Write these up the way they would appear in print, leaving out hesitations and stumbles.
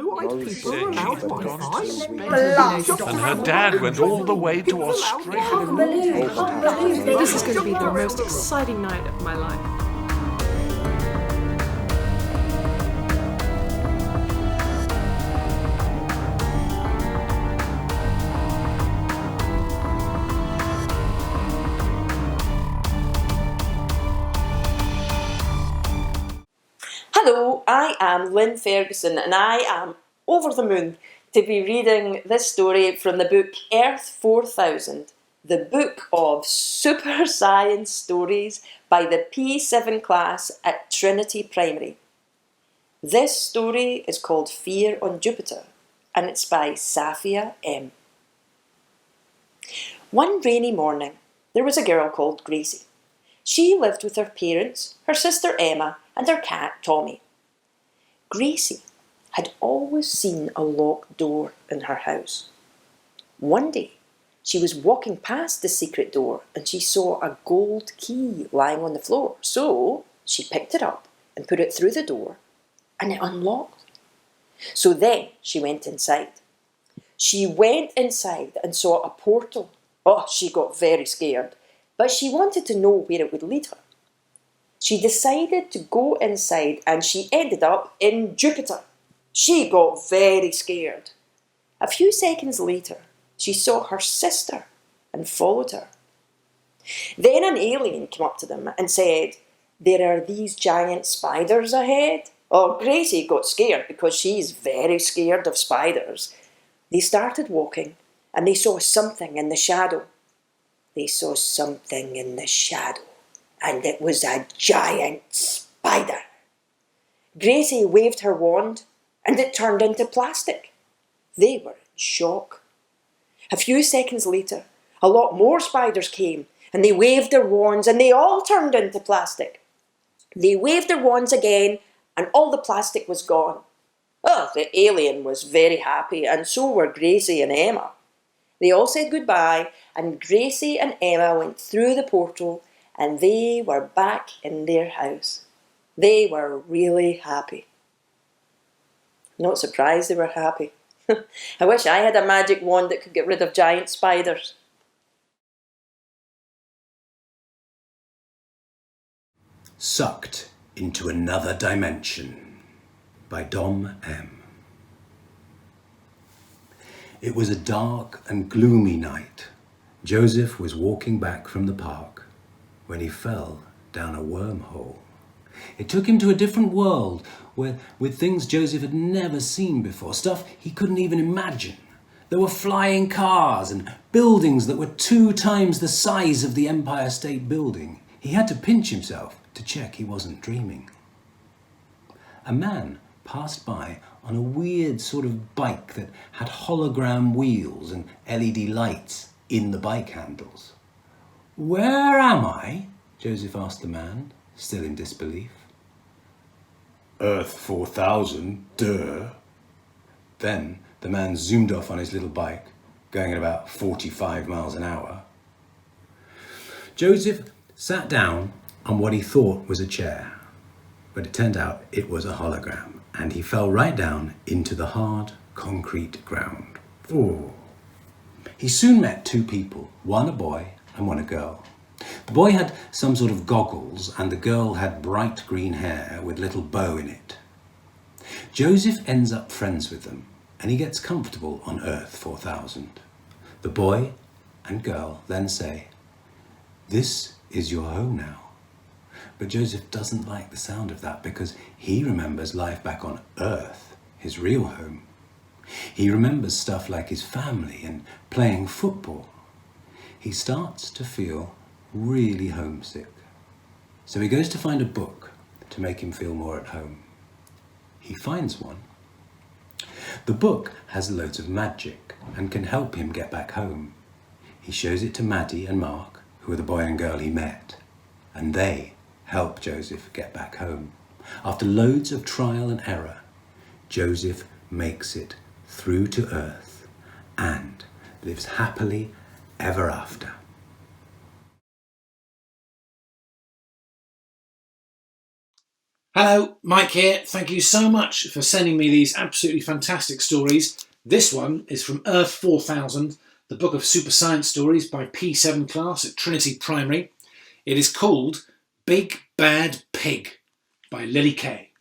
White people are allowed Wi-Fi? And her dad went all the way to Australia. This is going to be the most exciting night of my life. Hello, I am Lynn Ferguson and I am over the moon to be reading this story from the book Earth 4000, the book of super science stories by the P7 class at Trinity Primary. This story is called Fear on Jupiter and it's by Safia M. One rainy morning, there was a girl called Gracie. She lived with her parents, her sister Emma, and her cat Tommy. Gracie had always seen a locked door in her house. One day, she was walking past the secret door and she saw a gold key lying on the floor. So she picked it up and put it through the door and it unlocked. So then she went inside. She went inside and saw a portal. Oh, she got very scared, but she wanted to know where it would lead her. She decided to go inside and she ended up in Jupiter. She got very scared. A few seconds later, she saw her sister and followed her. Then an alien came up to them and said, "There are these giant spiders ahead." Oh, Gracie got scared because she's very scared of spiders. They started walking and they saw something in the shadow. They saw something in the shadow. And it was a giant spider. Gracie waved her wand and it turned into plastic. They were in shock. A few seconds later, a lot more spiders came and they waved their wands and they all turned into plastic. They waved their wands again and all the plastic was gone. Oh, the alien was very happy and so were Gracie and Emma. They all said goodbye and Gracie and Emma went through the portal and they were back in their house. They were really happy. Not surprised they were happy. I wish I had a magic wand that could get rid of giant spiders. Sucked into Another Dimension by Dom M. It was a dark and gloomy night. Joseph was walking back from the park when he fell down a wormhole. It took him to a different world with things Joseph had never seen before, stuff he couldn't even imagine. There were flying cars and buildings that were 2 times the size of the Empire State Building. He had to pinch himself to check he wasn't dreaming. A man passed by on a weird sort of bike that had hologram wheels and LED lights in the bike handles. "Where am I?" Joseph asked the man, still in disbelief. "Earth 4000, duh." Then the man zoomed off on his little bike, going at about 45 miles an hour. Joseph sat down on what he thought was a chair, but it turned out it was a hologram, and he fell right down into the hard concrete ground. Oh. He soon met 2 people, one a boy and one a girl. The boy had some sort of goggles and the girl had bright green hair with a little bow in it. Joseph ends up friends with them and he gets comfortable on Earth 4000. The boy and girl then say, "This is your home now." But Joseph doesn't like the sound of that because he remembers life back on Earth, his real home. He remembers stuff like his family and playing football. He starts to feel really homesick. So he goes to find a book to make him feel more at home. He finds one. The book has loads of magic and can help him get back home. He shows it to Maddie and Mark, who are the boy and girl he met, and they help Joseph get back home. After loads of trial and error, Joseph makes it through to Earth and lives happily ever after. Hello, Mike here. Thank you so much for sending me these absolutely fantastic stories. This one is from Earth 4000, the book of super science stories by P7 class at Trinity Primary. It is called Big Bad Pig by Lily Kay.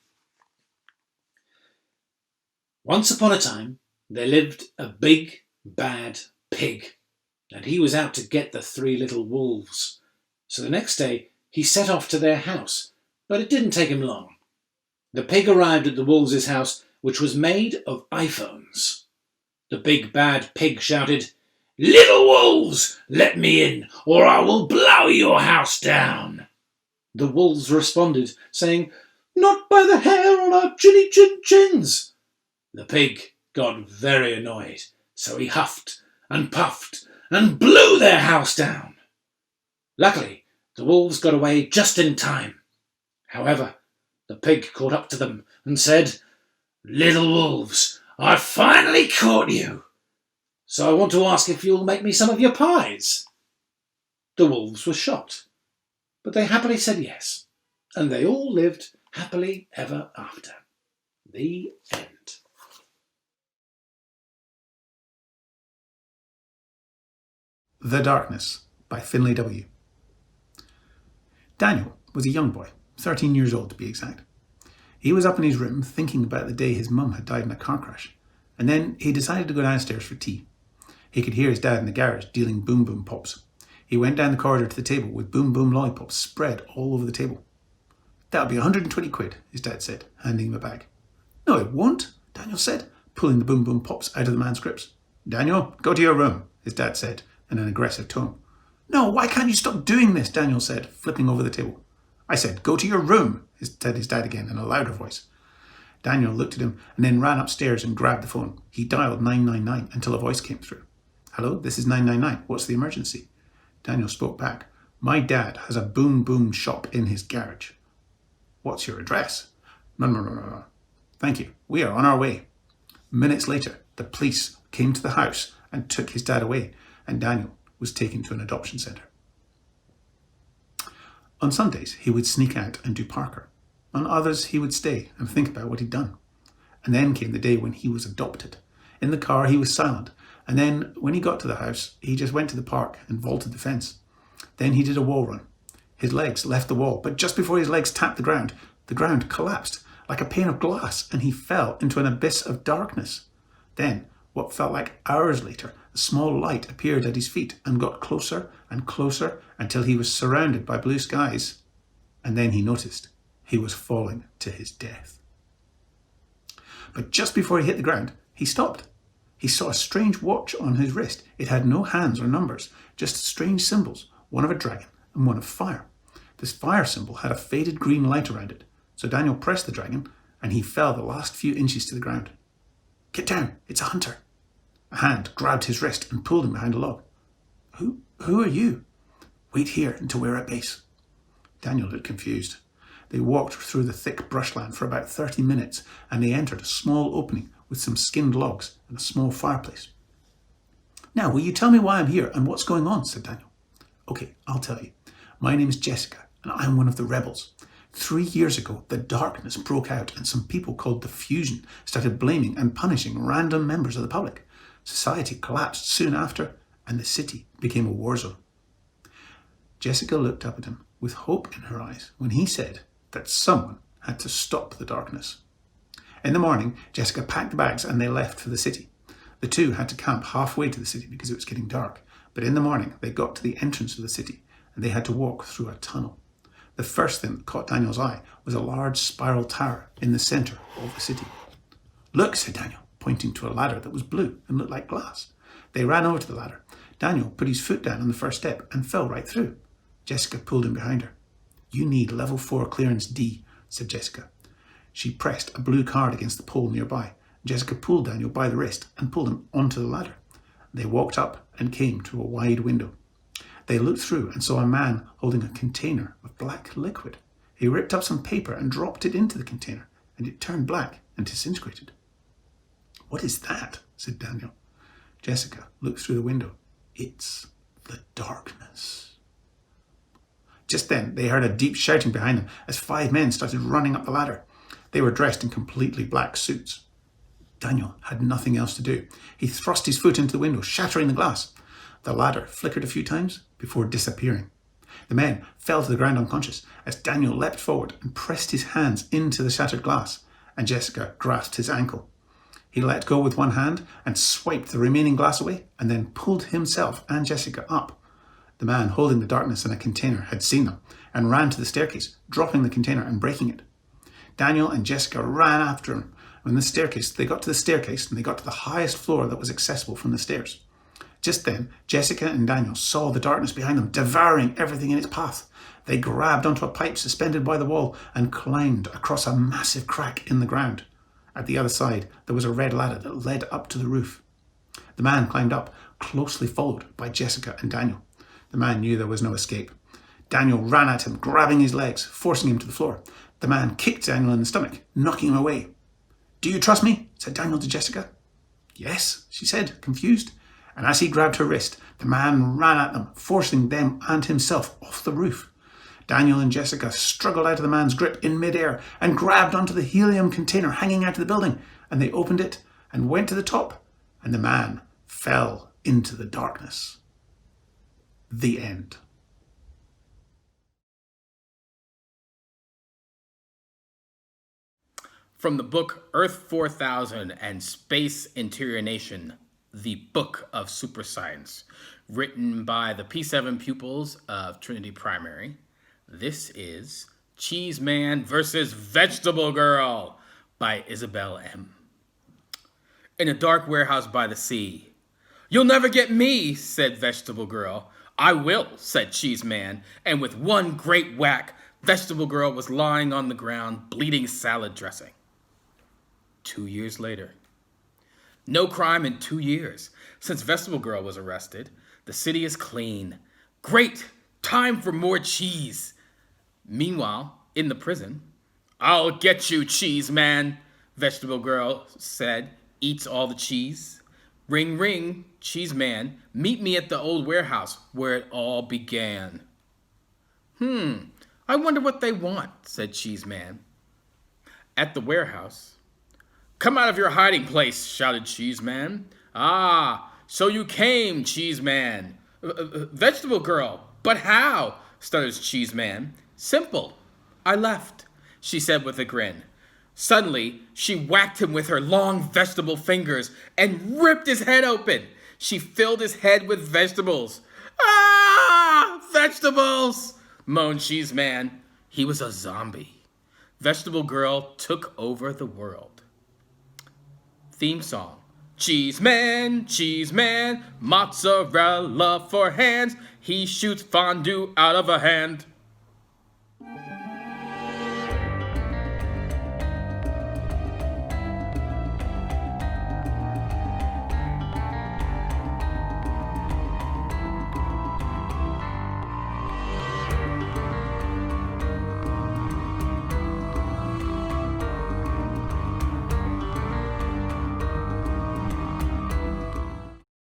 Once upon a time, there lived a big bad pig, and he was out to get the 3 little wolves. So the next day, he set off to their house, but it didn't take him long. The pig arrived at the wolves' house, which was made of iPhones. The big bad pig shouted, "Little wolves, let me in, or I will blow your house down." The wolves responded, saying, "Not by the hair on our chinny chin chins." The pig got very annoyed, so he huffed and puffed and blew their house down. Luckily, the wolves got away just in time. However, the pig caught up to them and said, "Little wolves, I've finally caught you. So I want to ask if you'll make me some of your pies." The wolves were shocked, but they happily said yes, and they all lived happily ever after. The end. The Darkness by Finlay W. Daniel was a young boy, 13 years old to be exact. He was up in his room thinking about the day his mum had died in a car crash, and then he decided to go downstairs for tea. He could hear his dad in the garage dealing boom boom pops. He went down the corridor to the table with boom boom lollipops spread all over the table. "That'll be 120 quid, his dad said, handing him a bag. "No, it won't," Daniel said, pulling the boom boom pops out of the man's grips. "Daniel, go to your room," his dad said in an aggressive tone. "No, why can't you stop doing this?" Daniel said, flipping over the table. "I said, go to your room," said his dad again in a louder voice. Daniel looked at him and then ran upstairs and grabbed the phone. He dialed 999 until a voice came through. "Hello, this is 999. What's the emergency?" Daniel spoke back. "My dad has a boom boom shop in his garage." "What's your address?" No. "Thank you. We are on our way." Minutes later, the police came to the house and took his dad away, and Daniel was taken to an adoption centre. On Sundays, he would sneak out and do Parker. On others, he would stay and think about what he'd done. And then came the day when he was adopted. In the car, he was silent. And then, when he got to the house, he just went to the park and vaulted the fence. Then he did a wall run. His legs left the wall, but just before his legs tapped the ground collapsed like a pane of glass, and he fell into an abyss of darkness. Then, what felt like hours later, a small light appeared at his feet and got closer and closer until he was surrounded by blue skies. And then he noticed he was falling to his death. But just before he hit the ground, he stopped. He saw a strange watch on his wrist. It had no hands or numbers, just strange symbols, one of a dragon and one of fire. This fire symbol had a faded green light around it. So Daniel pressed the dragon and he fell the last few inches to the ground. "Get down, it's a hunter." A hand grabbed his wrist and pulled him behind a log. Who are you?" "Wait here until we're at base." Daniel looked confused. They walked through the thick brushland for about 30 minutes and they entered a small opening with some skinned logs and a small fireplace. "Now, will you tell me why I'm here and what's going on?" said Daniel. "Okay, I'll tell you. My name is Jessica and I'm one of the rebels. 3 years ago, the darkness broke out and some people called the Fusion started blaming and punishing random members of the public. Society collapsed soon after and the city became a war zone." Jessica looked up at him with hope in her eyes when he said that someone had to stop the darkness. In the morning, Jessica packed the bags and they left for the city. The two had to camp halfway to the city because it was getting dark, but in the morning they got to the entrance of the city and they had to walk through a tunnel. The first thing that caught Daniel's eye was a large spiral tower in the centre of the city. "Look," said Daniel, pointing to a ladder that was blue and looked like glass. They ran over to the ladder. Daniel put his foot down on the first step and fell right through. Jessica pulled him behind her. "You need level 4 clearance D," said Jessica. She pressed a blue card against the pole nearby. Jessica pulled Daniel by the wrist and pulled him onto the ladder. They walked up and came to a wide window. They looked through and saw a man holding a container of black liquid. He ripped up some paper and dropped it into the container, and it turned black and disintegrated. "What is that?" said Daniel. Jessica looked through the window. "It's the darkness." Just then, they heard a deep shouting behind them as 5 men started running up the ladder. They were dressed in completely black suits. Daniel had nothing else to do. He thrust his foot into the window, shattering the glass. The ladder flickered a few times before disappearing. The men fell to the ground unconscious as Daniel leapt forward and pressed his hands into the shattered glass, and Jessica grasped his ankle. He let go with one hand and swiped the remaining glass away, and then pulled himself and Jessica up. The man holding the darkness in a container had seen them and ran to the staircase, dropping the container and breaking it. Daniel and Jessica ran after him. They got to the staircase and they got to the highest floor that was accessible from the stairs. Just then, Jessica and Daniel saw the darkness behind them, devouring everything in its path. They grabbed onto a pipe suspended by the wall and climbed across a massive crack in the ground. At the other side, there was a red ladder that led up to the roof. The man climbed up, closely followed by Jessica and Daniel. The man knew there was no escape. Daniel ran at him, grabbing his legs, forcing him to the floor. The man kicked Daniel in the stomach, knocking him away. "Do you trust me?" said Daniel to Jessica. "Yes," she said, confused. And as he grabbed her wrist, the man ran at them, forcing them and himself off the roof. Daniel and Jessica struggled out of the man's grip in midair and grabbed onto the helium container hanging out of the building, and they opened it and went to the top, and the man fell into the darkness. The end. From the book Earth 4000 and Space Interior Nation, the Book of Super Science, written by the P7 pupils of Trinity Primary, this is Cheese Man vs. Vegetable Girl by Isabel M. In a dark warehouse by the sea. "You'll never get me," said Vegetable Girl. "I will," said Cheese Man, and with one great whack, Vegetable Girl was lying on the ground, bleeding salad dressing. 2 years later. No crime in 2 years. Since Vegetable Girl was arrested, the city is clean. Great! Time for more cheese. Meanwhile, in the prison, "I'll get you, Cheese Man," Vegetable Girl said, eats all the cheese. "Ring, ring, Cheese Man, meet me at the old warehouse where it all began." I wonder what they want," said Cheese Man. At the warehouse, "Come out of your hiding place," shouted Cheese Man. "Ah, so you came, Cheese Man." Vegetable Girl, but how?" stutters Cheese Man. "Simple. I left," she said with a grin. Suddenly, she whacked him with her long vegetable fingers and ripped his head open. She filled his head with vegetables. "Ah, vegetables!" moaned Cheese Man. He was a zombie. Vegetable Girl took over the world. Theme song. Cheese Man, mozzarella for hands. He shoots fondue out of a hand.